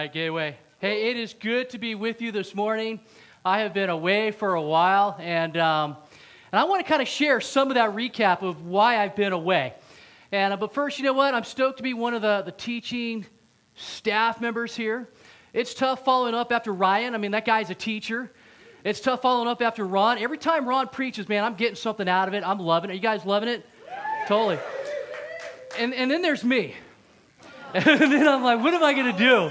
right, Gateway. Hey, it is good to be with you this morning. I have been away for a while, and I want to kind of share some of that recap of why I've been away. But first, you know what? I'm stoked to be one of the teaching staff members here. It's tough following up after Ryan. I mean, that guy's a teacher. It's tough following up after Ron. Every time Ron preaches, man, I'm getting something out of it. I'm loving it. Are you guys loving it? Totally. And then there's me. And then I'm like, what am I going to do?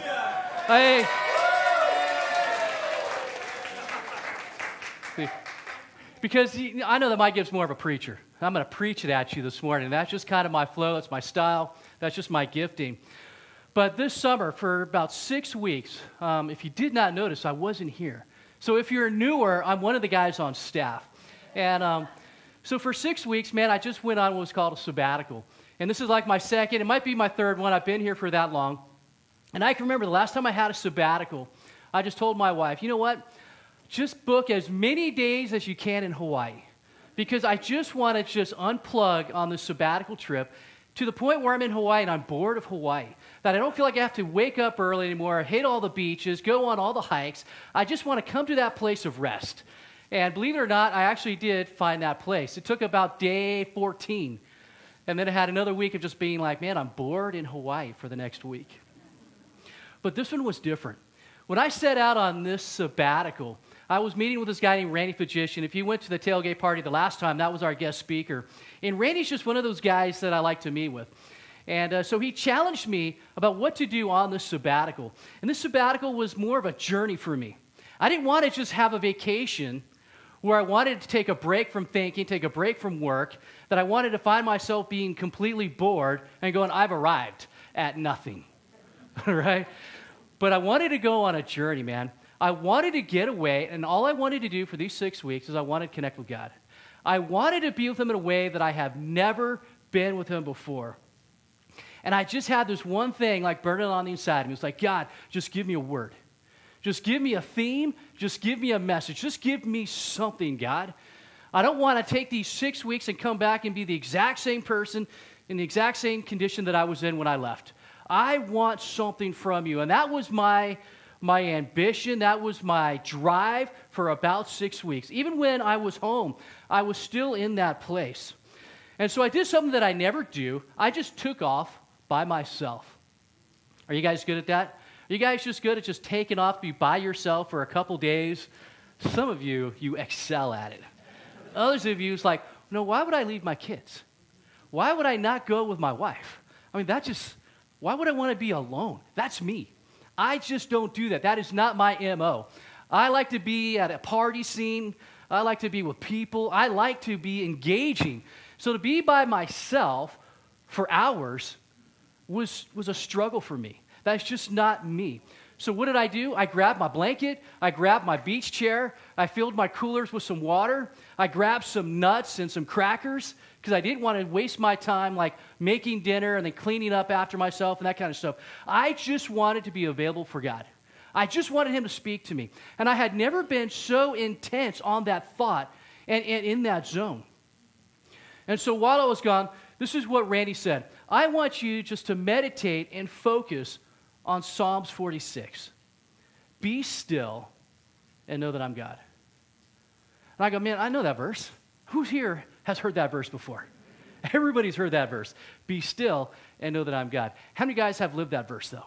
Because I know that my gift's more of a preacher. I'm going to preach it at you this morning. That's just kind of my flow. That's my style. That's just my gifting. But this summer, for about 6 weeks, if you did not notice, I wasn't here. So if you're newer, I'm one of the guys on staff. And so for 6 weeks, man, I just went on what was called a sabbatical. And this is like my second. It might be my third one. I've been here for that long. And I can remember the last time I had a sabbatical, I just told my wife, you know what? Just book as many days as you can in Hawaii. Because I just want to just unplug on this sabbatical trip to the point where I'm in Hawaii and I'm bored of Hawaii. That I don't feel like I have to wake up early anymore, hit all the beaches, go on all the hikes. I just want to come to that place of rest. And believe it or not, I actually did find that place. It took about day 14. And then I had another week of just being like, man, I'm bored in Hawaii for the next week. But this one was different. When I set out on this sabbatical, I was meeting with this guy named Randy Fajician. If you went to the tailgate party the last time, that was our guest speaker. And Randy's just one of those guys that I like to meet with. And so he challenged me about what to do on this sabbatical. And this sabbatical was more of a journey for me. I didn't want to just have a vacation where I wanted to take a break from thinking, take a break from work, that I wanted to find myself being completely bored and going, I've arrived at nothing, right? But I wanted to go on a journey, man. I wanted to get away, and all I wanted to do for these 6 weeks is I wanted to connect with God. I wanted to be with Him in a way that I have never been with Him before. And I just had this one thing like burning on the inside of me. It was like, God, just give me a word. Just give me a theme. Just give me a message. Just give me something, God. I don't want to take these 6 weeks and come back and be the exact same person in the exact same condition that I was in when I left. I want something from you. And that was my ambition. That was my drive for about 6 weeks. Even when I was home, I was still in that place. And so I did something that I never do. I just took off by myself. Are you guys good at that? Are you guys just good at just taking off to be by yourself for a couple days? Some of you excel at it. Others of you, it's like, no, why would I leave my kids? Why would I not go with my wife? I mean, why would I want to be alone? That's me. I just don't do that. That is not my MO. I like to be at a party scene. I like to be with people. I like to be engaging. So to be by myself for hours was a struggle for me. That's just not me. So what did I do? I grabbed my blanket. I grabbed my beach chair. I filled my coolers with some water. I grabbed some nuts and some crackers because I didn't want to waste my time like making dinner and then cleaning up after myself and that kind of stuff. I just wanted to be available for God. I just wanted Him to speak to me. And I had never been so intense on that thought and in that zone. And so while I was gone, this is what Randy said. I want you just to meditate and focus on Psalms 46. Be still and know that I'm God. And I go, man, I know that verse. Who here has heard that verse before? Everybody's heard that verse. Be still and know that I'm God. How many guys have lived that verse, though?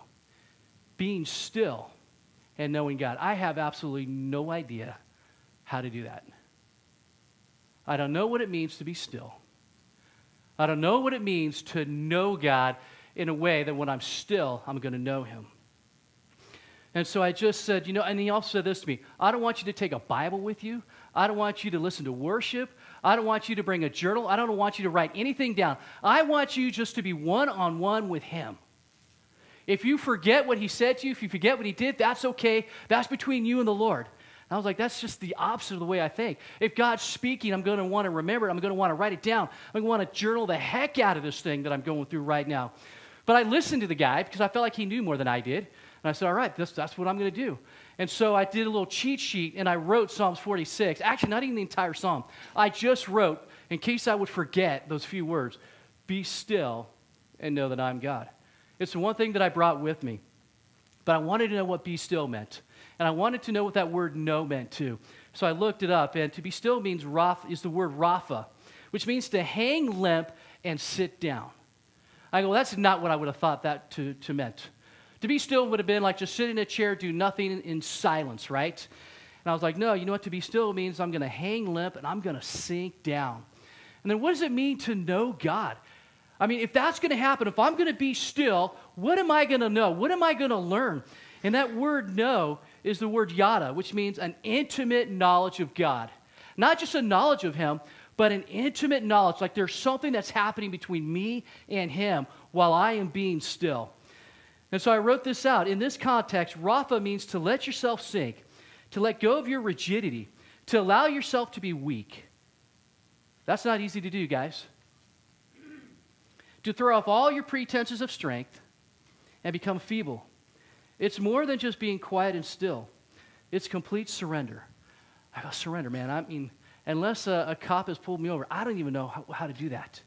Being still and knowing God. I have absolutely no idea how to do that. I don't know what it means to be still. I don't know what it means to know God in a way that when I'm still, I'm going to know Him. And so I just said, and he also said this to me, I don't want you to take a Bible with you. I don't want you to listen to worship. I don't want you to bring a journal. I don't want you to write anything down. I want you just to be one-on-one with Him. If you forget what He said to you, if you forget what He did, that's okay. That's between you and the Lord. And I was like, that's just the opposite of the way I think. If God's speaking, I'm going to want to remember it. I'm going to want to write it down. I'm going to want to journal the heck out of this thing that I'm going through right now. But I listened to the guy because I felt like he knew more than I did. And I said, all right, that's what I'm going to do. And so I did a little cheat sheet, and I wrote Psalms 46. Actually, not even the entire psalm. I just wrote, in case I would forget those few words, be still and know that I'm God. It's the one thing that I brought with me. But I wanted to know what be still meant. And I wanted to know what that word know meant too. So I looked it up, and to be still means is the word rapha, which means to hang limp and sit down. I go, well, that's not what I would have thought that to meant. To be still would have been like just sit in a chair, do nothing in silence, right? And I was like, no, you know what to be still means? I'm going to hang limp and I'm going to sink down. And then what does it mean to know God? I mean, if that's going to happen, if I'm going to be still, what am I going to know? What am I going to learn? And that word know is the word yada, which means an intimate knowledge of God. Not just a knowledge of Him, but an intimate knowledge, like there's something that's happening between me and Him while I am being still. And so I wrote this out. In this context, rapha means to let yourself sink, to let go of your rigidity, to allow yourself to be weak. That's not easy to do, guys. To throw off all your pretenses of strength and become feeble. It's more than just being quiet and still. It's complete surrender. I go, surrender, man. I mean, unless a cop has pulled me over, I don't even know how to do that.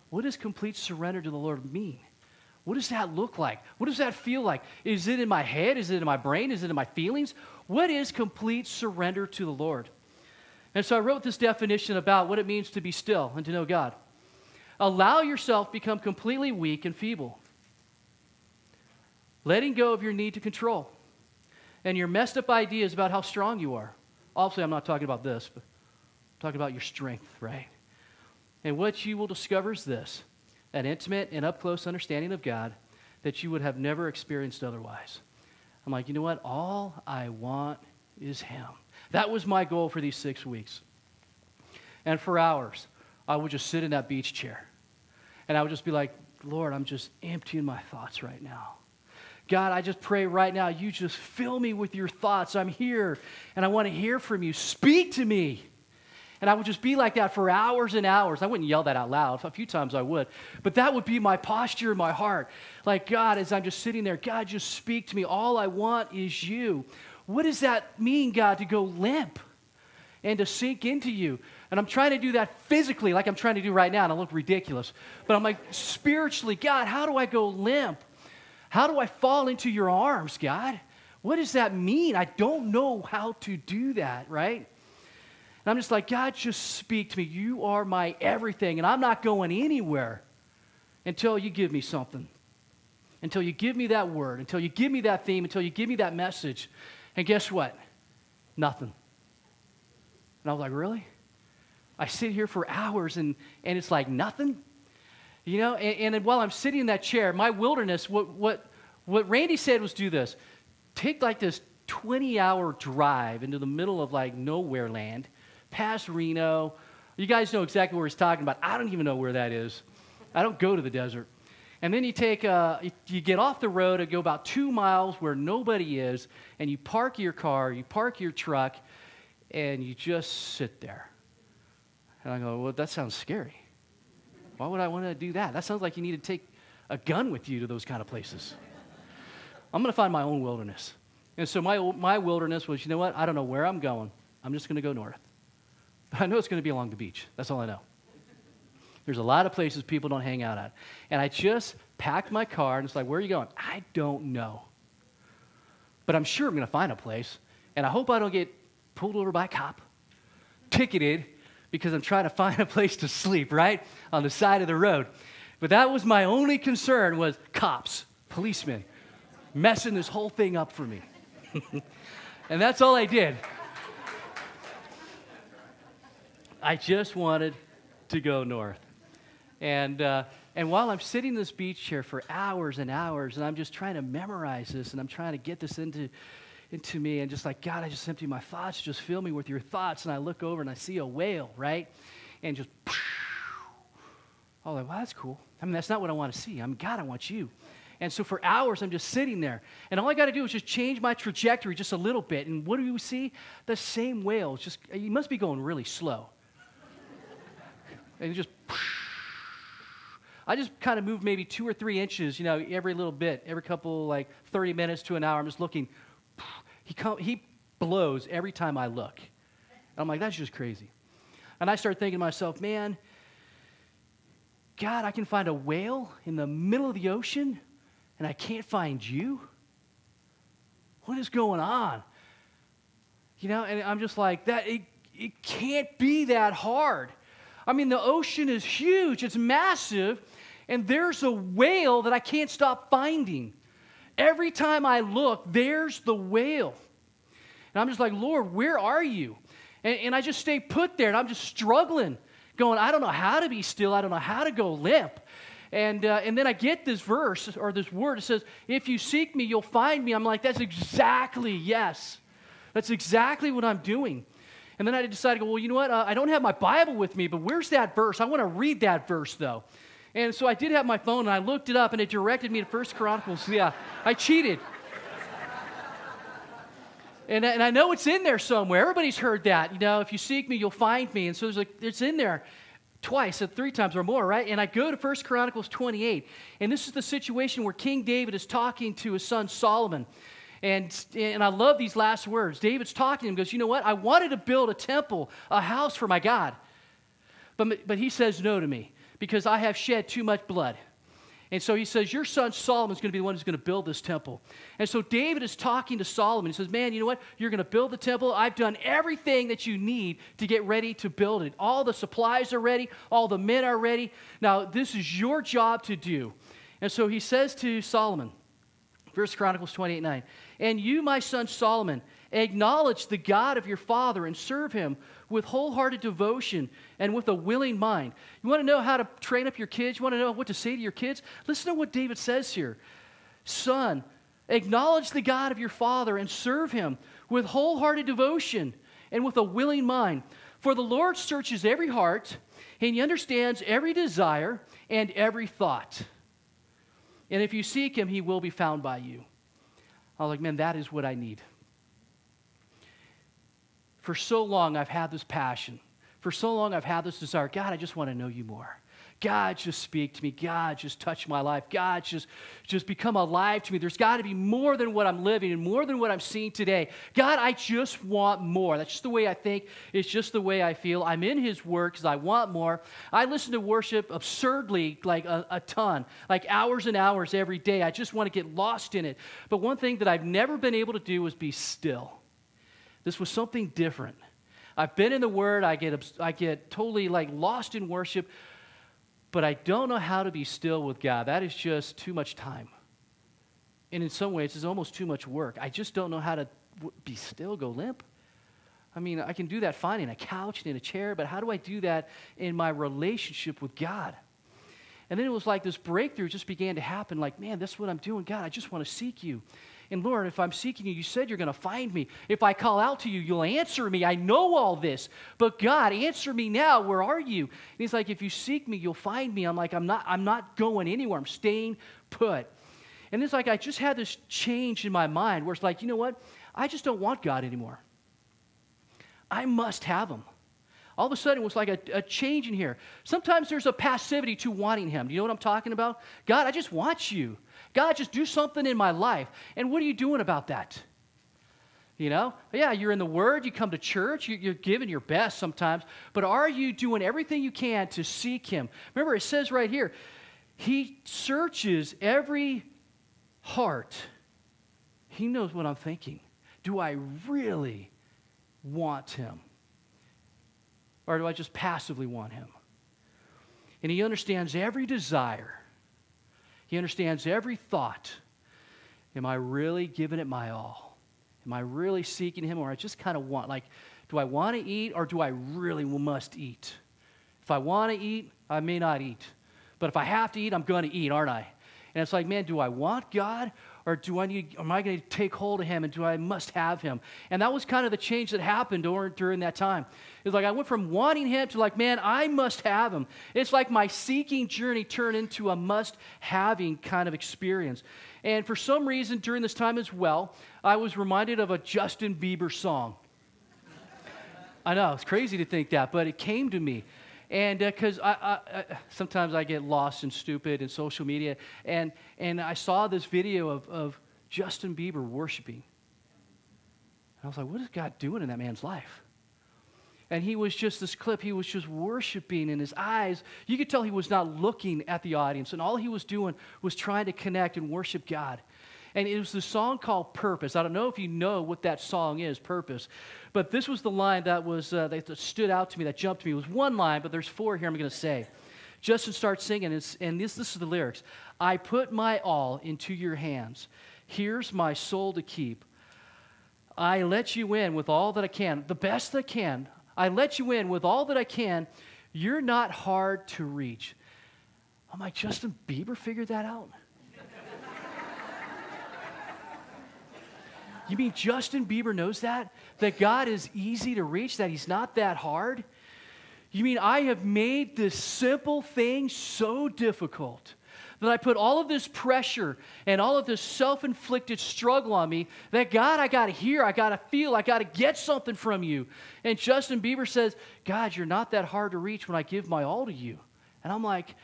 What does complete surrender to the Lord mean? What does that look like? What does that feel like? Is it in my head? Is it in my brain? Is it in my feelings? What is complete surrender to the Lord? And so I wrote this definition about what it means to be still and to know God. Allow yourself become completely weak and feeble. Letting go of your need to control and your messed up ideas about how strong you are. Obviously, I'm not talking about this, but I'm talking about your strength, right? And what you will discover is this, an intimate and up-close understanding of God that you would have never experienced otherwise. I'm like, you know what? All I want is Him. That was my goal for these 6 weeks. And for hours, I would just sit in that beach chair. And I would just be like, Lord, I'm just emptying my thoughts right now. God, I just pray right now, you just fill me with your thoughts. I'm here, and I want to hear from you. Speak to me. And I would just be like that for hours and hours. I wouldn't yell that out loud. A few times I would. But that would be my posture in my heart. Like, God, as I'm just sitting there, God, just speak to me. All I want is you. What does that mean, God, to go limp and to sink into you? And I'm trying to do that physically like I'm trying to do right now, and I look ridiculous. But I'm like, spiritually, God, how do I go limp? How do I fall into your arms, God? What does that mean? I don't know how to do that, right? And I'm just like, God, just speak to me. You are my everything, and I'm not going anywhere until you give me something, until you give me that word, until you give me that theme, until you give me that message. And guess what? Nothing. And I was like, really? I sit here for hours, and it's like nothing? You know, and while I'm sitting in that chair, my wilderness, what Randy said was do this. Take like this 20-hour drive into the middle of like nowhere land, past Reno. You guys know exactly where he's talking about. I don't even know where that is. I don't go to the desert. And then you get off the road and go about 2 miles where nobody is, and you park your car, you park your truck, and you just sit there. And I go, well, that sounds scary. Why would I want to do that? That sounds like you need to take a gun with you to those kind of places. I'm going to find my own wilderness. And so my wilderness was, you know what? I don't know where I'm going. I'm just going to go north. But I know it's going to be along the beach. That's all I know. There's a lot of places people don't hang out at. And I just packed my car, and it's like, where are you going? I don't know. But I'm sure I'm going to find a place. And I hope I don't get pulled over by a cop, ticketed, because I'm trying to find a place to sleep, right, on the side of the road. But that was my only concern was cops, policemen, messing this whole thing up for me. And that's all I did. I just wanted to go north. And while I'm sitting in this beach chair for hours and hours, and I'm just trying to memorize this, and I'm trying to get this into me, and just like, God, I just empty my thoughts, just fill me with your thoughts, and I look over and I see a whale, right? And just, I was like, well, that's cool. I mean, that's not what I want to see. God, I want you. And so for hours, I'm just sitting there, and all I got to do is just change my trajectory just a little bit, and what do we see? The same whale. It's just, he must be going really slow. And just, I just kind of moved maybe 2 or 3 inches, every little bit, every couple, like 30 minutes to an hour. I'm just looking. He blows every time I look. And I'm like, that's just crazy. And I start thinking to myself, man, God, I can find a whale in the middle of the ocean, and I can't find you? What is going on? You know, and I'm just like, it can't be that hard. I mean, the ocean is huge. It's massive. And there's a whale that I can't stop finding. Every time I look, there's the whale. And I'm just like, Lord, where are you? And I just stay put there, and I'm just struggling, going, I don't know how to be still. I don't know how to go limp. And then I get this verse, or this word. It says, if you seek me, you'll find me. I'm like, that's exactly, yes. That's exactly what I'm doing. And then I decided, well, you know what? I don't have my Bible with me, but where's that verse? I want to read that verse, though. And so I did have my phone, and I looked it up, and it directed me to 1 Chronicles. Yeah, I cheated. And I know it's in there somewhere. Everybody's heard that. You know, if you seek me, you'll find me. And so it's in there twice, 3 times or more, right? And I go to 1 Chronicles 28. And this is the situation where King David is talking to his son Solomon. And I love these last words. David's talking to him, goes, you know what? I wanted to build a temple, a house for my God. But he says no to me because I have shed too much blood. And so he says, your son Solomon's going to be the one who's going to build this temple. And so David is talking to Solomon. He says, man, you know what? You're going to build the temple. I've done everything that you need to get ready to build it. All the supplies are ready. All the men are ready. Now, this is your job to do. And so he says to Solomon, 1 Chronicles 28:9, and you, my son Solomon, acknowledge the God of your father and serve him with wholehearted devotion and with a willing mind. You want to know how to train up your kids? You want to know what to say to your kids? Listen to what David says here. Son, acknowledge the God of your father and serve him with wholehearted devotion and with a willing mind. For the Lord searches every heart, and he understands every desire and every thought. And if you seek him, he will be found by you. I was like, man, that is what I need. For so long, I've had this passion. For so long, I've had this desire. God, I just want to know you more. God, just speak to me. God, just touch my life. God, just become alive to me. There's got to be more than what I'm living and more than what I'm seeing today. God, I just want more. That's just the way I think. It's just the way I feel. I'm in his word because I want more. I listen to worship absurdly, like a ton, like hours and hours every day. I just want to get lost in it. But one thing that I've never been able to do is be still. This was something different. I've been in the Word. I get totally like lost in worship, but I don't know how to be still with God. That is just too much time. And in some ways, it's almost too much work. I just don't know how to be still, go limp. I mean, I can do that fine in a couch and in a chair, but how do I do that in my relationship with God? And then it was like this breakthrough just began to happen. Like, man, that's what I'm doing. God, I just want to seek you. And Lord, if I'm seeking you, you said you're going to find me. If I call out to you, you'll answer me. I know all this. But God, answer me now. Where are you? And he's like, if you seek me, you'll find me. I'm like, I'm not going anywhere. I'm staying put. And it's like I just had this change in my mind where it's like, you know what? I just don't want God anymore. I must have him. All of a sudden, it was like a change in here. Sometimes there's a passivity to wanting him. Do you know what I'm talking about? God, I just want you. God, just do something in my life. And what are you doing about that? You know? Yeah, you're in the Word. You come to church. You're giving your best sometimes. But are you doing everything you can to seek him? Remember, it says right here, he searches every heart. He knows what I'm thinking. Do I really want him? Or do I just passively want him? And he understands every desire. He understands every thought. Am I really giving it my all? Am I really seeking him, or I just kind of want, like, do I want to eat, or do I really must eat? If I want to eat, I may not eat. But if I have to eat, I'm going to eat, aren't I? And it's like, man, do I want God, or am I going to take hold of him, and do I must have him? And that was kind of the change that happened during that time. It's like I went from wanting him to like, man, I must have him. It's like my seeking journey turned into a must-having kind of experience. And for some reason during this time as well, I was reminded of a Justin Bieber song. I know, it's crazy to think that, but it came to me. And because I sometimes I get lost and stupid in social media, and I saw this video of Justin Bieber worshiping. And I was like, what is God doing in that man's life? And he was just this clip, he was just worshiping in his eyes. You could tell he was not looking at the audience, and all he was doing was trying to connect and worship God. And it was the song called Purpose. I don't know if you know what that song is, Purpose. But this was the line that that stood out to me, that jumped to me. It was one line, but there's four here I'm going to say. Justin starts singing, and this is the lyrics. I put my all into your hands. Here's my soul to keep. I let you in with all that I can, the best that I can. I let you in with all that I can. You're not hard to reach. I'm like, Justin Bieber figured that out? You mean Justin Bieber knows that? That God is easy to reach, that he's not that hard? You mean I have made this simple thing so difficult that I put all of this pressure and all of this self-inflicted struggle on me that God, I got to hear, I got to feel, I got to get something from you. And Justin Bieber says, God, you're not that hard to reach when I give my all to you. And I'm like,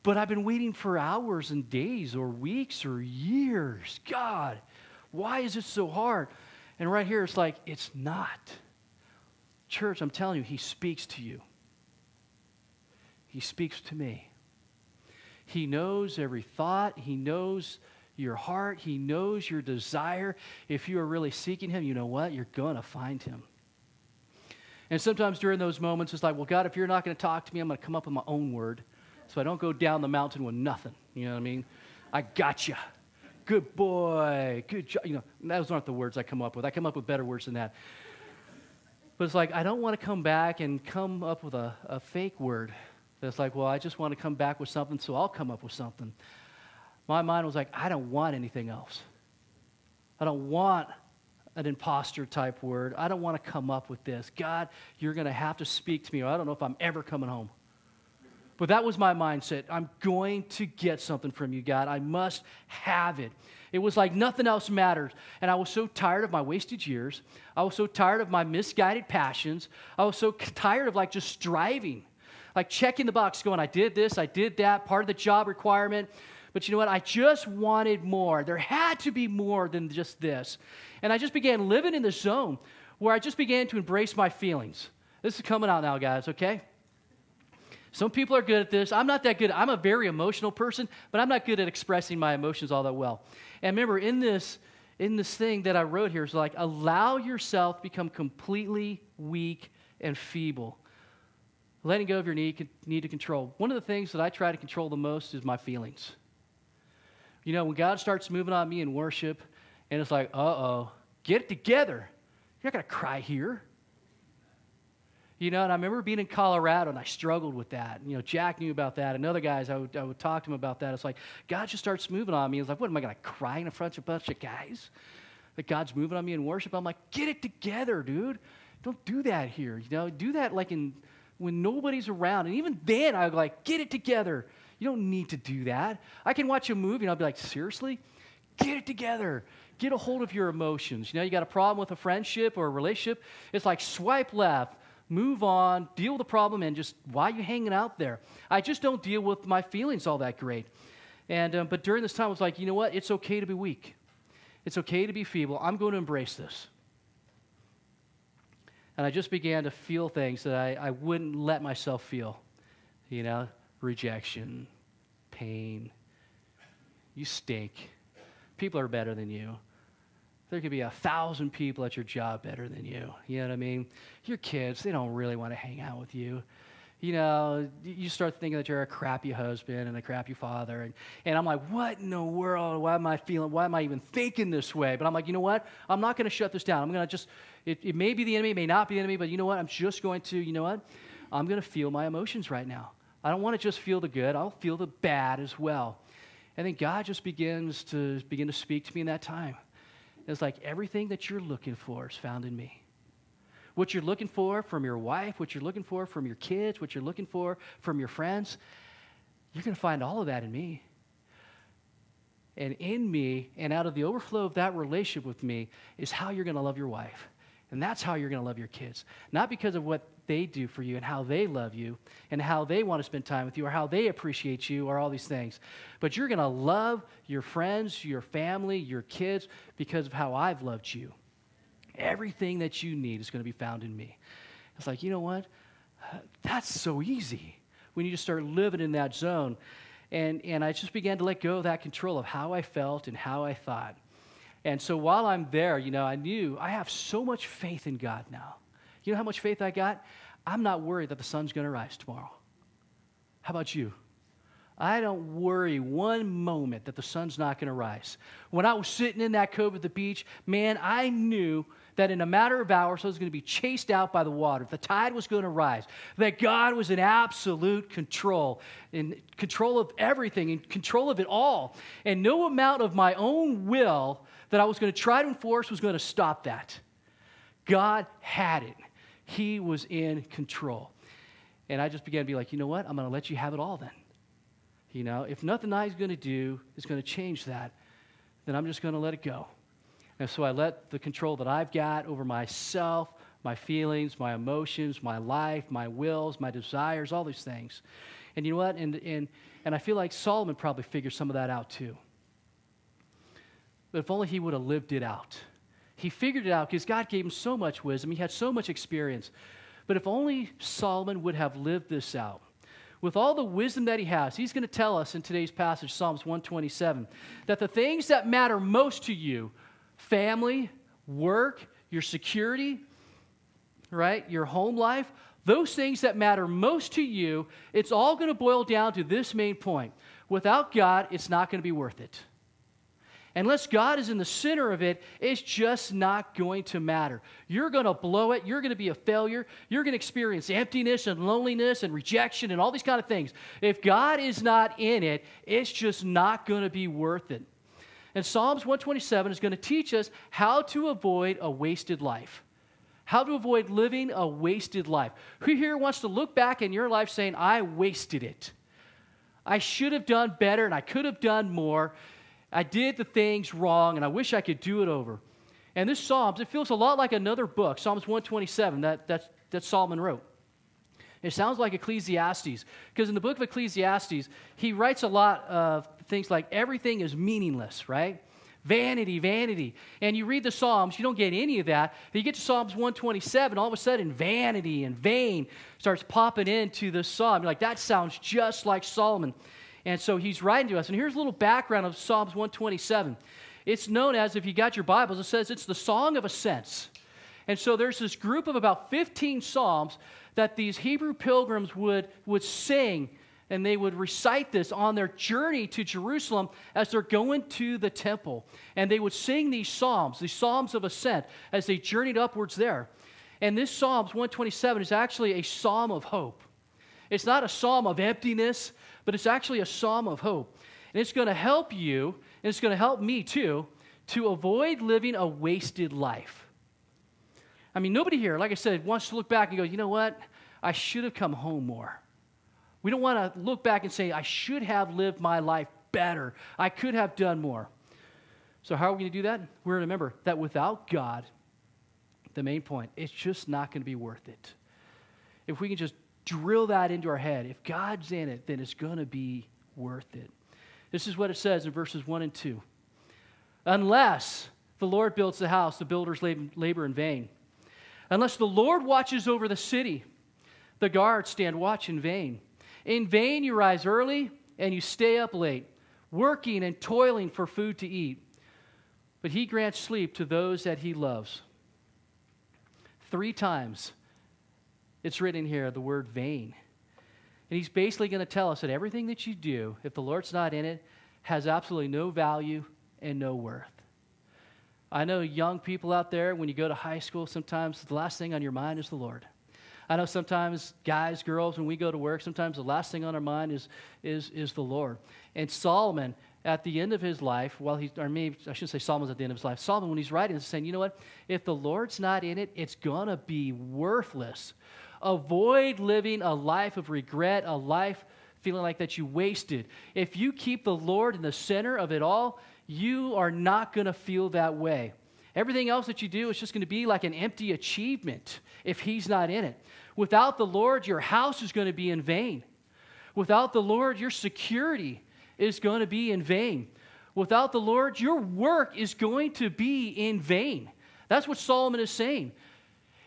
but I've been waiting for hours and days or weeks or years. God, why is it so hard? And right here, it's like, it's not. Church, I'm telling you, he speaks to you. He speaks to me. He knows every thought. He knows your heart. He knows your desire. If you are really seeking him, you know what? You're going to find him. And sometimes during those moments, it's like, well, God, if you're not going to talk to me, I'm going to come up with my own word so I don't go down the mountain with nothing. You know what I mean? I got you. Good boy. Good job. You know, those aren't the words I come up with. I come up with better words than that. But it's like, I don't want to come back and come up with a fake word. That's like, well, I just want to come back with something, so I'll come up with something. My mind was like, I don't want anything else. I don't want an imposter type word. I don't want to come up with this. God, you're going to have to speak to me, or I don't know if I'm ever coming home. But that was my mindset. I'm going to get something from you, God. I must have it. It was like nothing else mattered. And I was so tired of my wasted years. I was so tired of my misguided passions. I was so tired of like just striving, like checking the box, going, I did this, I did that, part of the job requirement. But you know what? I just wanted more. There had to be more than just this. And I just began living in the zone where I just began to embrace my feelings. This is coming out now, guys, okay? Some people are good at this. I'm not that good. I'm a very emotional person, but I'm not good at expressing my emotions all that well. And remember, in this thing that I wrote here, it's like, allow yourself to become completely weak and feeble. Letting go of your need to control. One of the things that I try to control the most is my feelings. You know, when God starts moving on me in worship, and it's like, get it together. You're not going to cry here. You know, and I remember being in Colorado, and I struggled with that. You know, Jack knew about that, and other guys, I would talk to him about that. It's like, God just starts moving on me. It's like, what, am I going to cry in front of a bunch of guys? That God's moving on me in worship? I'm like, get it together, dude. Don't do that here. You know, do that like when nobody's around. And even then, I was like, get it together. You don't need to do that. I can watch a movie, and I'll be like, seriously? Get it together. Get a hold of your emotions. You know, you got a problem with a friendship or a relationship, it's like swipe left. Move on, deal with the problem, and just, why are you hanging out there? I just don't deal with my feelings all that great. And but during this time, I was like, you know what? It's okay to be weak. It's okay to be feeble. I'm going to embrace this. And I just began to feel things that I wouldn't let myself feel. You know, rejection, pain. You stink. People are better than you. There could be 1,000 people at your job better than you. You know what I mean? Your kids, they don't really want to hang out with you. You know, you start thinking that you're a crappy husband and a crappy father. And I'm like, what in the world? Why am I even thinking this way? But I'm like, you know what? I'm not going to shut this down. I'm going to just, it may be the enemy, it may not be the enemy, but you know what? I'm just going to, you know what? I'm going to feel my emotions right now. I don't want to just feel the good. I'll feel the bad as well. And then God just begins to speak to me in that time. It's like everything that you're looking for is found in me. What you're looking for from your wife, what you're looking for from your kids, what you're looking for from your friends, you're going to find all of that in me. And in me, and out of the overflow of that relationship with me, is how you're going to love your wife. And that's how you're going to love your kids. Not because of what they do for you and how they love you and how they want to spend time with you or how they appreciate you or all these things. But you're going to love your friends, your family, your kids because of how I've loved you. Everything that you need is going to be found in me. It's like, you know what? That's so easy when you just start living in that zone. And I just began to let go of that control of how I felt and how I thought. And so while I'm there, I knew I have so much faith in God now. You know how much faith I got? I'm not worried that the sun's going to rise tomorrow. How about you? I don't worry one moment that the sun's not going to rise. When I was sitting in that cove at the beach, man, I knew that in a matter of hours I was going to be chased out by the water. The tide was going to rise. That God was in absolute control, in control of everything, in control of it all. And no amount of my own will that I was going to try to enforce was going to stop that. God had it. He was in control. And I just began to be like, you know what? I'm going to let you have it all then. If nothing I'm going to do is going to change that, then I'm just going to let it go. And so I let the control that I've got over myself, my feelings, my emotions, my life, my wills, my desires, all these things. And you know what? And I feel like Solomon probably figured some of that out too. But if only he would have lived it out. He figured it out because God gave him so much wisdom. He had so much experience. But if only Solomon would have lived this out. With all the wisdom that he has, he's going to tell us in today's passage, Psalms 127, that the things that matter most to you, family, work, your security, right, your home life, those things that matter most to you, it's all going to boil down to this main point. Without God, it's not going to be worth it. Unless God is in the center of it, it's just not going to matter. You're going to blow it. You're going to be a failure. You're going to experience emptiness and loneliness and rejection and all these kind of things. If God is not in it, it's just not going to be worth it. And Psalms 127 is going to teach us how to avoid a wasted life. How to avoid living a wasted life. Who here wants to look back in your life saying, I wasted it. I should have done better and I could have done more. I did the things wrong, and I wish I could do it over. And this Psalms, it feels a lot like another book, Psalms 127, that Solomon wrote. It sounds like Ecclesiastes, because in the book of Ecclesiastes, he writes a lot of things like everything is meaningless, right? Vanity, vanity. And you read the Psalms, you don't get any of that. You get to Psalms 127, all of a sudden vanity and vain starts popping into the psalm. You're like, that sounds just like Solomon. And so he's writing to us. And here's a little background of Psalms 127. It's known as, if you got your Bibles, it says it's the Song of Ascents. And so there's this group of about 15 psalms that these Hebrew pilgrims would sing, and they would recite this on their journey to Jerusalem as they're going to the temple. And they would sing these psalms of ascent, as they journeyed upwards there. And this Psalms 127 is actually a psalm of hope. It's not a psalm of emptiness, but it's actually a psalm of hope. And it's going to help you, and it's going to help me too, to avoid living a wasted life. I mean, nobody here, like I said, wants to look back and go, you know what? I should have come home more. We don't want to look back and say, I should have lived my life better. I could have done more. So how are we going to do that? We're going to remember that without God, the main point, it's just not going to be worth it. If we can just drill that into our head. If God's in it, then it's going to be worth it. This is what it says in verses 1 and 2. Unless the Lord builds the house, the builders labor in vain. Unless the Lord watches over the city, the guards stand watch in vain. In vain you rise early and you stay up late, working and toiling for food to eat. But he grants sleep to those that he loves. 3 times it's written here, the word vain. And he's basically going to tell us that everything that you do, if the Lord's not in it, has absolutely no value and no worth. I know young people out there, when you go to high school, sometimes the last thing on your mind is the Lord. I know sometimes guys, girls, when we go to work, sometimes the last thing on our mind is the Lord. And Solomon, at the end of his life, or maybe I shouldn't say Solomon's at the end of his life, Solomon, when he's writing, is saying, you know what? If the Lord's not in it, it's going to be worthless. Avoid living a life of regret, a life feeling like that you wasted. If you keep the Lord in the center of it all, you are not going to feel that way. Everything else that you do is just going to be like an empty achievement if he's not in it. Without the Lord, your house is going to be in vain. Without the Lord, your security is going to be in vain. Without the Lord, your work is going to be in vain. That's what Solomon is saying.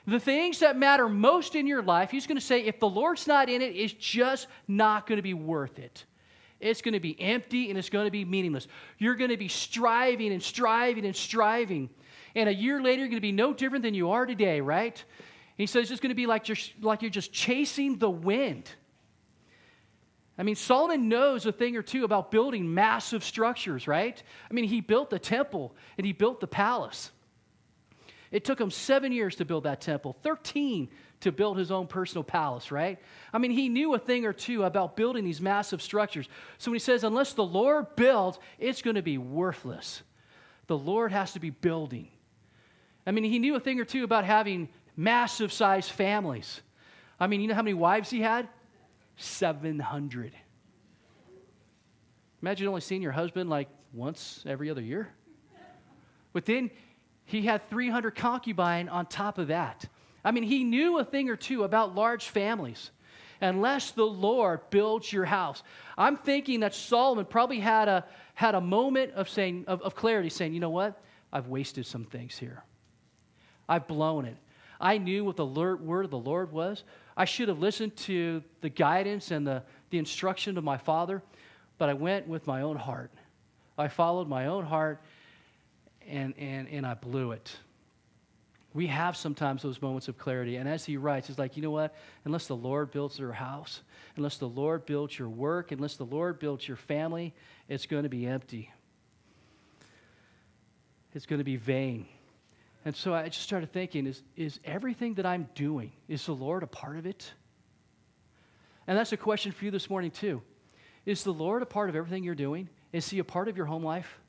The things that matter most in your life, he's going to say, if the Lord's not in it, it's just not going to be worth it. It's going to be empty and it's going to be meaningless. You're going to be striving and striving and striving. And a year later, you're going to be no different than you are today, right? And he says it's just going to be like you're just chasing the wind. I mean, Solomon knows a thing or two about building massive structures, right? I mean, he built the temple and he built the palace. It took him 7 years to build that temple, 13 to build his own personal palace, right? I mean, he knew a thing or two about building these massive structures. So when he says, unless the Lord builds, it's going to be worthless. The Lord has to be building. I mean, he knew a thing or two about having massive sized families. I mean, you know how many wives he had? 700. Imagine only seeing your husband like once every other year. But then he had 300 concubines on top of that. I mean, he knew a thing or two about large families. Unless the Lord builds your house. I'm thinking that Solomon probably had a moment of clarity, saying, you know what? I've wasted some things here. I've blown it. I knew what the word of the Lord was. I should have listened to the guidance and the instruction of my father, but I went with my own heart. I followed my own heart, and I blew it. We have sometimes those moments of clarity, and as he writes, he's like, you know what? Unless the Lord builds your house, unless the Lord builds your work, unless the Lord builds your family, it's going to be empty. It's going to be vain. And so I just started thinking, is everything that I'm doing, is the Lord a part of it? And that's a question for you this morning too. Is the Lord a part of everything you're doing? Is he a part of your home life?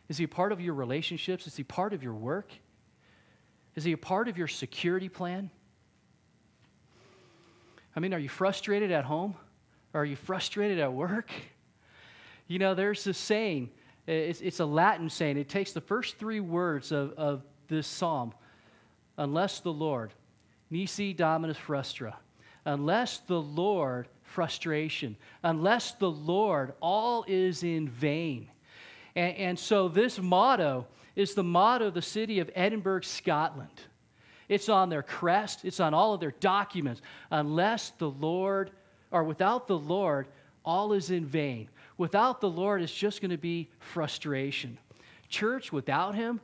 Is he a part of your relationships? Is he part of your work? Is he a part of your security plan? I mean, are you frustrated at home? Or are you frustrated at work? You know, there's this saying, it's a Latin saying. It takes the first three words of this psalm. Unless the Lord, nisi dominus frustra. Unless the Lord, frustration. Unless the Lord, all is in vain. And so this motto is the motto of the city of Edinburgh, Scotland. It's on their crest. It's on all of their documents. Unless the Lord, or without the Lord, all is in vain. Without the Lord, it's just going to be frustration. Church, without him,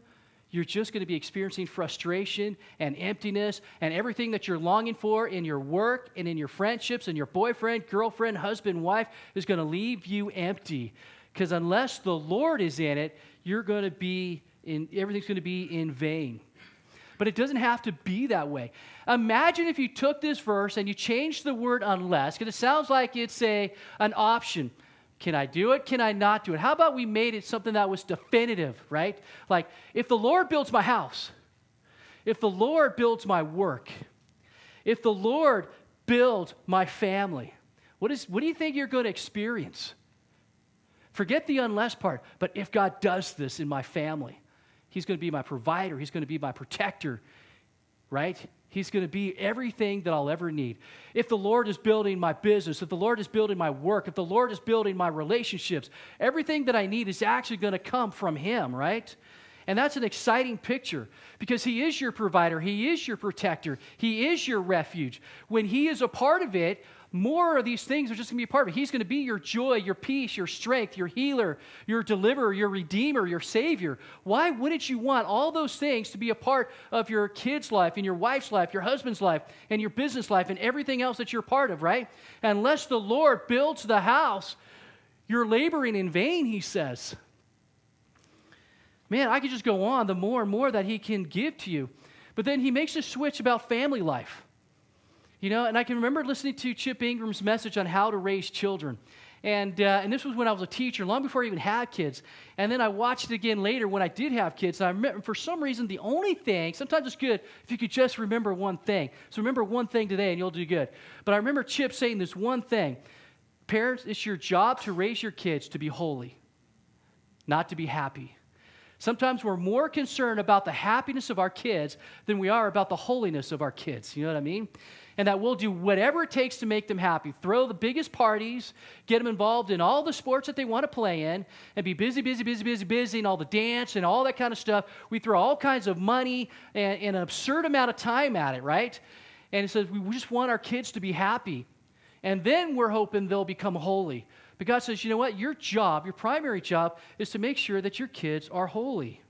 you're just going to be experiencing frustration and emptiness and everything that you're longing for in your work and in your friendships and your boyfriend, girlfriend, husband, wife is going to leave you empty. Because unless the Lord is in it, everything's going to be in vain. But it doesn't have to be that way. Imagine if you took this verse and you changed the word unless, because it sounds like it's an option. Can I do it? Can I not do it? How about we made it something that was definitive, right? Like, if the Lord builds my house, if the Lord builds my work, if the Lord builds my family, what do you think you're going to experience? Forget the unless part, but if God does this in my family, he's going to be my provider, he's going to be my protector, right? He's going to be everything that I'll ever need. If the Lord is building my business, if the Lord is building my work, if the Lord is building my relationships, everything that I need is actually going to come from him, right? And that's an exciting picture because he is your provider, he is your protector, he is your refuge. When he is a part of it, more of these things are just going to be a part of it. He's going to be your joy, your peace, your strength, your healer, your deliverer, your redeemer, your savior. Why wouldn't you want all those things to be a part of your kid's life and your wife's life, your husband's life, and your business life, and everything else that you're part of, right? Unless the Lord builds the house, you're laboring in vain, he says. Man, I could just go on the more and more that he can give to you. But then he makes a switch about family life. You know, and I can remember listening to Chip Ingram's message on how to raise children. And this was when I was a teacher, long before I even had kids. And then I watched it again later when I did have kids. And I remember, for some reason, the only thing, sometimes it's good if you could just remember one thing. So remember one thing today and you'll do good. But I remember Chip saying this one thing. Parents, it's your job to raise your kids to be holy, not to be happy. Sometimes we're more concerned about the happiness of our kids than we are about the holiness of our kids. You know what I mean? And that we'll do whatever it takes to make them happy. Throw the biggest parties, get them involved in all the sports that they want to play in, and be busy, and all the dance and all that kind of stuff. We throw all kinds of money and an absurd amount of time at it, right? And it says we just want our kids to be happy. And then we're hoping they'll become holy. But God says, you know what? Your job, your primary job, is to make sure that your kids are holy.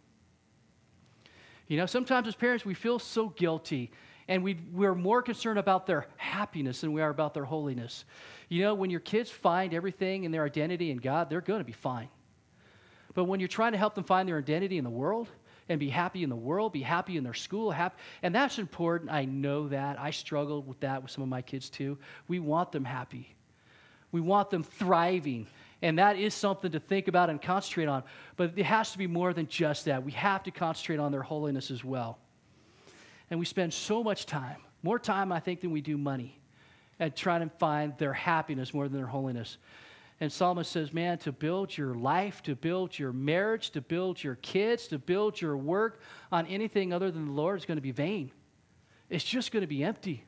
You know, sometimes as parents, we feel so guilty, and we're more concerned about their happiness than we are about their holiness. You know, when your kids find everything in their identity in God, they're going to be fine. But when you're trying to help them find their identity in the world and be happy in the world, be happy in their school, and that's important. I know that. I struggled with that with some of my kids too. We want them happy. We want them thriving. And that is something to think about and concentrate on. But it has to be more than just that. We have to concentrate on their holiness as well. And we spend so much time, more time, I think, than we do money, at trying to find their happiness more than their holiness. And Solomon says, man, to build your life, to build your marriage, to build your kids, to build your work on anything other than the Lord is going to be vain. It's just going to be empty.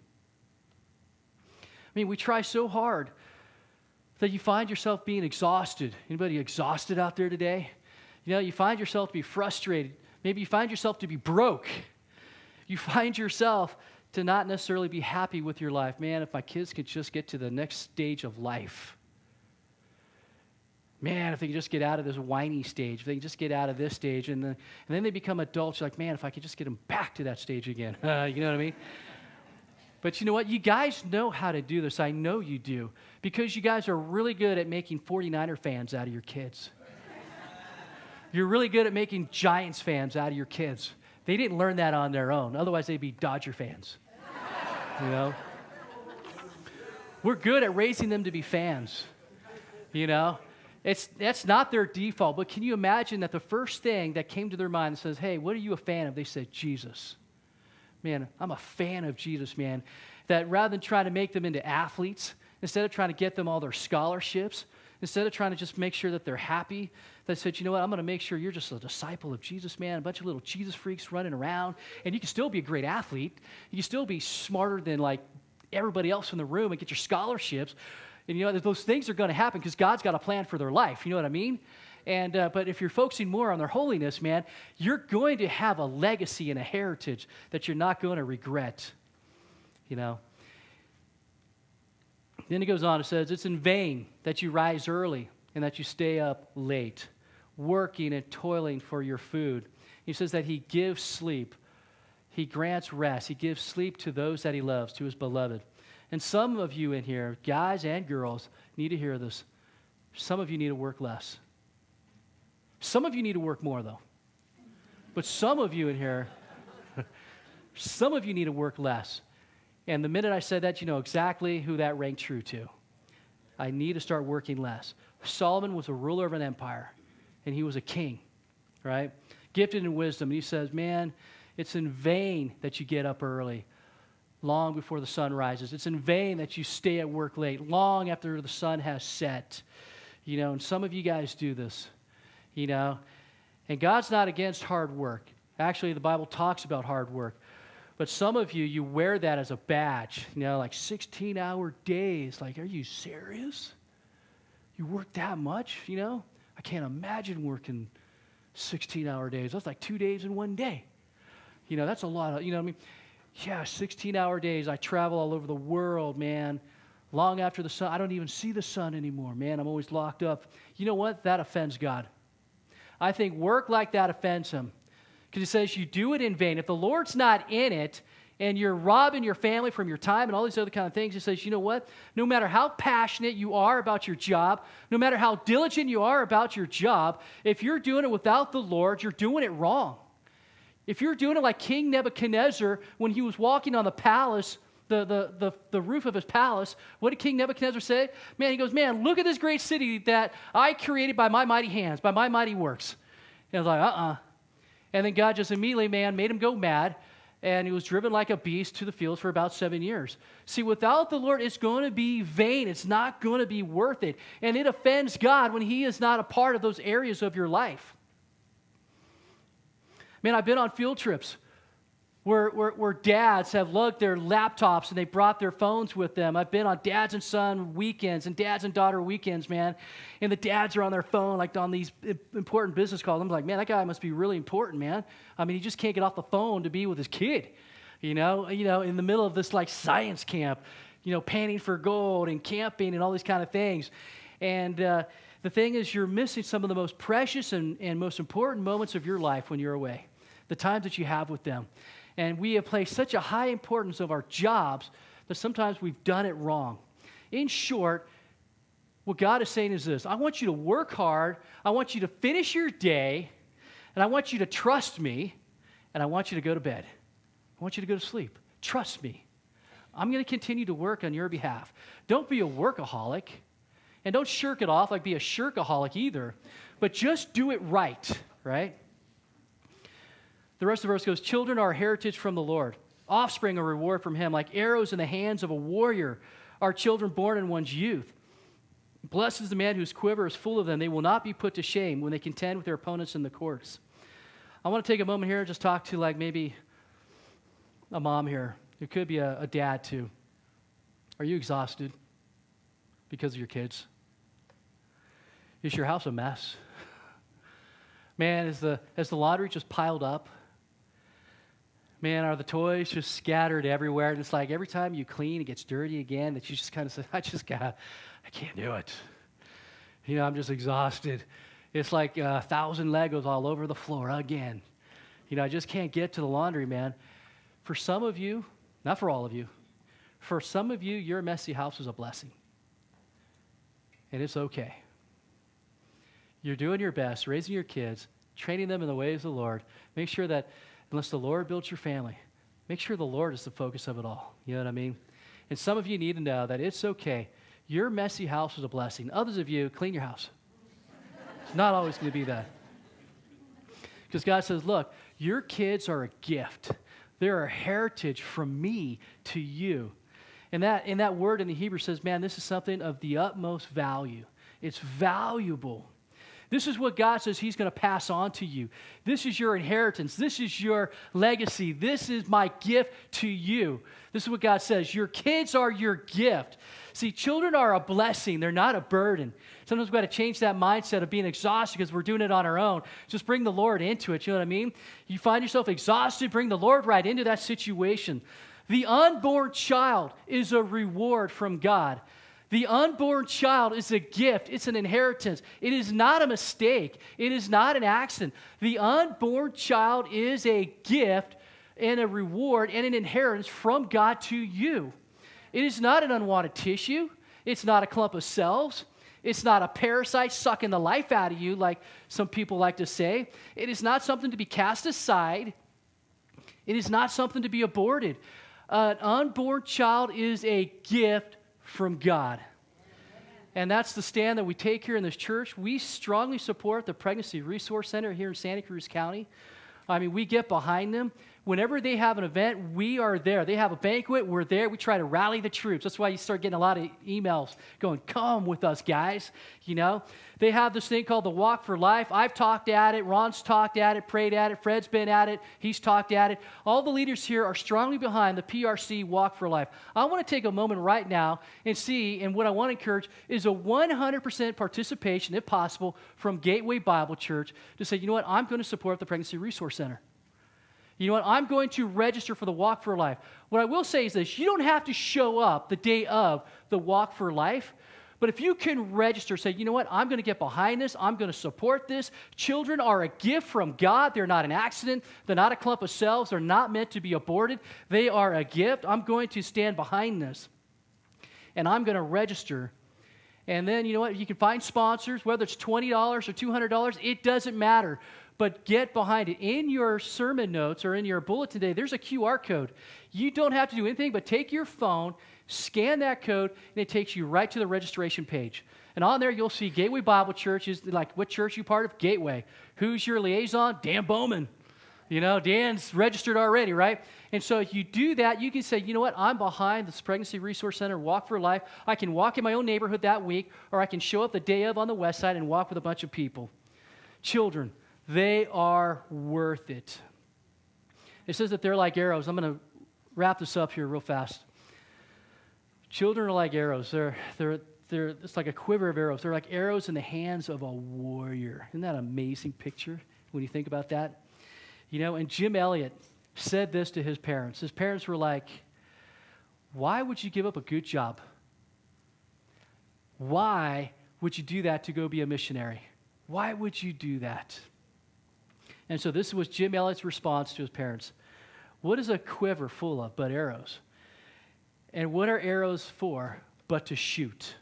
I mean, we try so hard that you find yourself being exhausted. Anybody exhausted out there today? You know, you find yourself to be frustrated. Maybe you find yourself to be broke. You find yourself to not necessarily be happy with your life. Man, if my kids could just get to the next stage of life. Man, if they could just get out of this whiny stage, if they can just get out of this stage, and then they become adults, you're like, man, if I could just get them back to that stage again. You know what I mean? But you know what? You guys know how to do this. I know you do. Because you guys are really good at making 49er fans out of your kids. You're really good at making Giants fans out of your kids. They didn't learn that on their own. Otherwise, they'd be Dodger fans. You know? We're good at raising them to be fans. You know? That's not their default. But can you imagine that the first thing that came to their mind says, hey, what are you a fan of? They said, Jesus. Man, I'm a fan of Jesus, man. That rather than trying to make them into athletes, instead of trying to get them all their scholarships, instead of trying to just make sure that they're happy, they said, you know what, I'm going to make sure you're just a disciple of Jesus, man, a bunch of little Jesus freaks running around, and you can still be a great athlete. You can still be smarter than, like, everybody else in the room and get your scholarships. And, you know, those things are going to happen because God's got a plan for their life. You know what I mean? And but if you're focusing more on their holiness, man, you're going to have a legacy and a heritage that you're not going to regret, you know. Then it goes on, it says, it's in vain that you rise early and that you stay up late, working and toiling for your food. He says that he gives sleep. He grants rest. He gives sleep to those that he loves, to his beloved. And some of you in here, guys and girls, need to hear this. Some of you need to work less. Some of you need to work more, though. But some of you in here, some of you need to work less. And the minute I said that, you know exactly who that rang true to. I need to start working less. Solomon was a ruler of an empire, and he was a king, right? Gifted in wisdom. And he says, man, it's in vain that you get up early, long before the sun rises. It's in vain that you stay at work late, long after the sun has set. You know, and some of you guys do this. You know, and God's not against hard work. Actually, the Bible talks about hard work. But some of you, you wear that as a badge, you know, like 16-hour days. Like, are you serious? You work that much, you know? I can't imagine working 16-hour days. That's like 2 days in one day. You know, that's a lot of, you know what I mean? Yeah, 16-hour days. I travel all over the world, man. Long after the sun. I don't even see the sun anymore, man. I'm always locked up. You know what? That offends God. I think work like that offends him. Because it says you do it in vain. If the Lord's not in it and you're robbing your family from your time and all these other kind of things, it says, you know what? No matter how passionate you are about your job, no matter how diligent you are about your job, if you're doing it without the Lord, you're doing it wrong. If you're doing it like King Nebuchadnezzar when he was walking on the palace, the roof of his palace, what did King Nebuchadnezzar say? Man, he goes, man, look at this great city that I created by my mighty hands, by my mighty works. And I was like, And then God just immediately, man, made him go mad, and he was driven like a beast to the fields for about 7 years. See, without the Lord, it's going to be vain. It's not going to be worth it. And it offends God when he is not a part of those areas of your life. Man, I've been on field trips where dads have lugged their laptops and they brought their phones with them. I've been on dads and son weekends and dads and daughter weekends, man. And the dads are on their phone, like on these important business calls. I'm like, man, that guy must be really important, man. I mean, he just can't get off the phone to be with his kid, you know, in the middle of this like science camp, you know, panning for gold and camping and all these kind of things. And the thing is, you're missing some of the most precious and most important moments of your life when you're away, the times that you have with them. And we have placed such a high importance of our jobs that sometimes we've done it wrong. In short, what God is saying is this: I want you to work hard, I want you to finish your day, and I want you to trust me, and I want you to go to bed. I want you to go to sleep. Trust me. I'm going to continue to work on your behalf. Don't be a workaholic, and don't shirk it off like be a shirkaholic either, but just do it right, right? The rest of the verse goes, children are a heritage from the Lord, offspring a reward from him, like arrows in the hands of a warrior, are children born in one's youth. Blessed is the man whose quiver is full of them. They will not be put to shame when they contend with their opponents in the courts. I want to take a moment here and just talk to like maybe a mom here. It could be a dad too. Are you exhausted because of your kids? Is your house a mess? Man, is the laundry just piled up? Man, are the toys just scattered everywhere? And it's like every time you clean, it gets dirty again, that you just kind of say, I can't do it. You know, I'm just exhausted. It's like 1,000 Legos all over the floor again. You know, I just can't get to the laundry, man. For some of you, not for all of you, for some of you, your messy house is a blessing. And it's okay. You're doing your best, raising your kids, training them in the ways of the Lord. Make sure that unless the Lord builds your family, make sure the Lord is the focus of it all. You know what I mean? And some of you need to know that it's okay. Your messy house is a blessing. Others of you, clean your house. It's not always going to be that. Because God says, look, your kids are a gift. They're a heritage from me to you. And that word in the Hebrew says, man, this is something of the utmost value. It's valuable. This is what God says he's going to pass on to you. This is your inheritance. This is your legacy. This is my gift to you. This is what God says. Your kids are your gift. See, children are a blessing. They're not a burden. Sometimes we've got to change that mindset of being exhausted because we're doing it on our own. Just bring the Lord into it. You know what I mean? You find yourself exhausted, bring the Lord right into that situation. The unborn child is a reward from God. The unborn child is a gift. It's an inheritance. It is not a mistake. It is not an accident. The unborn child is a gift and a reward and an inheritance from God to you. It is not an unwanted tissue. It's not a clump of cells. It's not a parasite sucking the life out of you like some people like to say. It is not something to be cast aside. It is not something to be aborted. An unborn child is a gift from God. And that's the stand that we take here in this church. We strongly support the Pregnancy Resource Center here in Santa Cruz County. I mean, we get behind them. Whenever they have an event, we are there. They have a banquet, we're there. We try to rally the troops. That's why you start getting a lot of emails going, come with us, guys. You know, they have this thing called the Walk for Life. I've talked at it. Ron's talked at it, prayed at it. Fred's been at it. He's talked at it. All the leaders here are strongly behind the PRC Walk for Life. I want to take a moment right now and see, and what I want to encourage is a 100% participation, if possible, from Gateway Bible Church to say, you know what, I'm going to support the Pregnancy Resource Center. You know what? I'm going to register for the Walk for Life. What I will say is this: you don't have to show up the day of the Walk for Life, but if you can register, say, you know what? I'm going to get behind this. I'm going to support this. Children are a gift from God. They're not an accident. They're not a clump of cells. They're not meant to be aborted. They are a gift. I'm going to stand behind this, and I'm going to register. And then, you know what? You can find sponsors, whether it's $20 or $200. It doesn't matter. But get behind it. In your sermon notes or in your bulletin today, there's a QR code. You don't have to do anything but take your phone, scan that code, and it takes you right to the registration page. And on there, you'll see Gateway Bible Church is like, what church you part of? Gateway. Who's your liaison? Dan Bowman. You know, Dan's registered already, right? And so if you do that, you can say, you know what, I'm behind this Pregnancy Resource Center, Walk for Life. I can walk in my own neighborhood that week, or I can show up the day of on the west side and walk with a bunch of people. Children, they are worth it. It says that they're like arrows. I'm going to wrap this up here real fast. Children are like arrows. It's like a quiver of arrows. They're like arrows in the hands of a warrior. Isn't that an amazing picture when you think about that? You know, and Jim Elliot said this to his parents. His parents were like, why would you give up a good job? Why would you do that to go be a missionary? Why would you do that? And so this was Jim Elliot's response to his parents. What is a quiver full of but arrows? And what are arrows for but to shoot?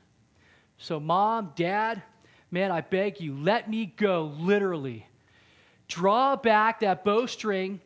So Mom, Dad, man, I beg you, let me go, literally. Draw back that bowstring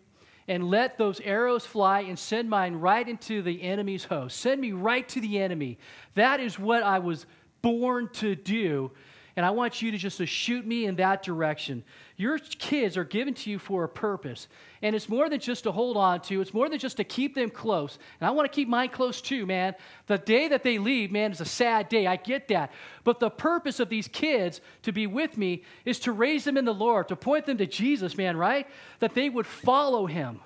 and let those arrows fly and send mine right into the enemy's host. Send me right to the enemy. That is what I was born to do, and I want you to just to shoot me in that direction. Your kids are given to you for a purpose, and it's more than just to hold on to. It's more than just to keep them close, and I want to keep mine close too, man. The day that they leave, man, is a sad day. I get that, but the purpose of these kids to be with me is to raise them in the Lord, to point them to Jesus, man, right? That they would follow him.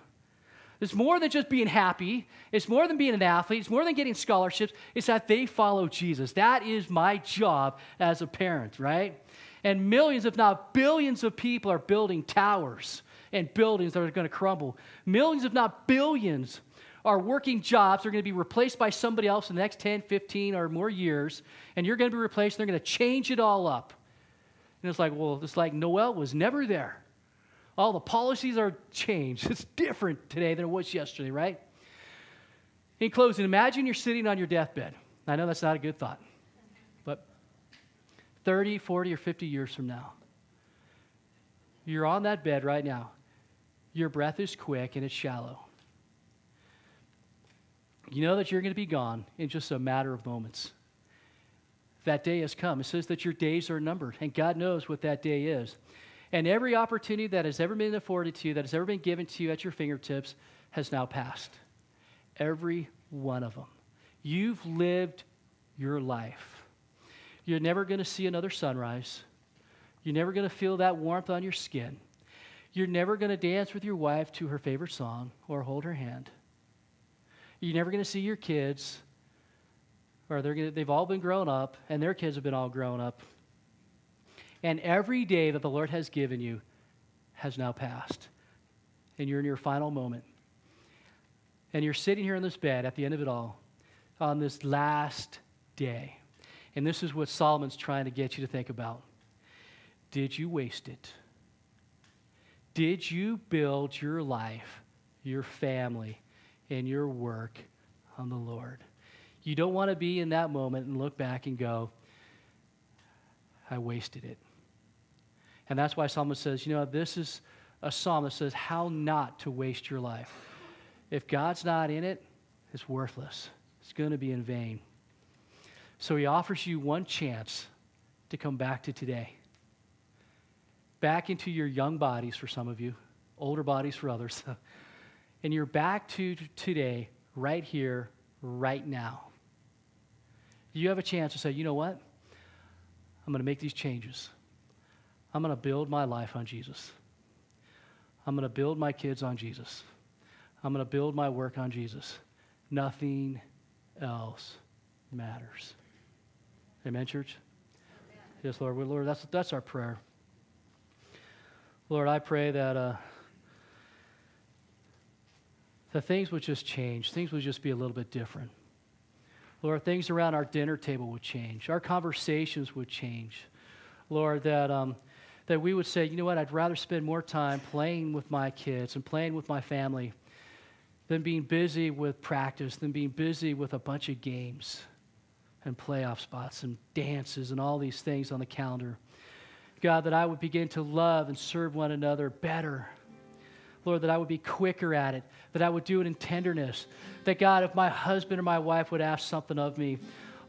It's more than just being happy. It's more than being an athlete. It's more than getting scholarships. It's that they follow Jesus. That is my job as a parent, right? And millions, if not billions of people are building towers and buildings that are going to crumble. Millions, if not billions, are working jobs. They're going to be replaced by somebody else in the next 10, 15, or more years. And you're going to be replaced. They're going to change it all up. And it's like, well, it's like Noel was never there. All the policies are changed. It's different today than it was yesterday, right? In closing, imagine you're sitting on your deathbed. I know that's not a good thought, but 30, 40, or 50 years from now, you're on that bed right now. Your breath is quick and it's shallow. You know that you're going to be gone in just a matter of moments. That day has come. It says that your days are numbered, and God knows what that day is. And every opportunity that has ever been afforded to you, that has ever been given to you at your fingertips, has now passed. Every one of them. You've lived your life. You're never going to see another sunrise. You're never going to feel that warmth on your skin. You're never going to dance with your wife to her favorite song or hold her hand. You're never going to see your kids, or they've all been grown up, and their kids have been all grown up. And every day that the Lord has given you has now passed. And you're in your final moment. And you're sitting here in this bed at the end of it all on this last day. And this is what Solomon's trying to get you to think about. Did you waste it? Did you build your life, your family, and your work on the Lord? You don't want to be in that moment and look back and go, I wasted it. And that's why Solomon says, you know, this is a psalm that says how not to waste your life. If God's not in it, it's worthless. It's going to be in vain. So he offers you one chance to come back to today. Back into your young bodies for some of you, older bodies for others. And you're back to today, right here, right now. You have a chance to say, you know what? I'm going to make these changes. I'm going to build my life on Jesus. I'm going to build my kids on Jesus. I'm going to build my work on Jesus. Nothing else matters. Amen, church? Amen. Yes, Lord. Well, Lord, that's our prayer. Lord, I pray that things would just change. Things would just be a little bit different. Lord, things around our dinner table would change. Our conversations would change. Lord, that we would say, you know what, I'd rather spend more time playing with my kids and playing with my family than being busy with practice, than being busy with a bunch of games and playoff spots and dances and all these things on the calendar. God, that I would begin to love and serve one another better. Lord, that I would be quicker at it, that I would do it in tenderness. That, God, if my husband or my wife would ask something of me,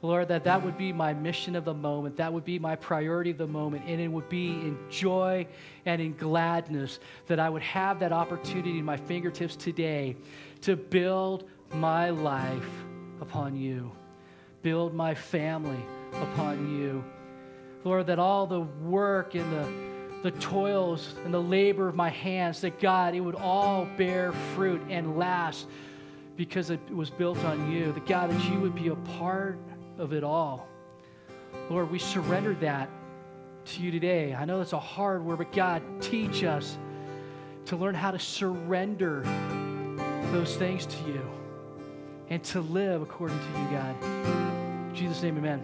Lord, that would be my mission of the moment. That would be my priority of the moment. And it would be in joy and in gladness that I would have that opportunity in my fingertips today to build my life upon you, build my family upon you. Lord, that all the work and the toils and the labor of my hands, that God, it would all bear fruit and last because it was built on you. That God, that you would be a part of it all. Lord, we surrender that to you today. I know that's a hard word, but God, teach us to learn how to surrender those things to you and to live according to you, God. In Jesus' name, amen.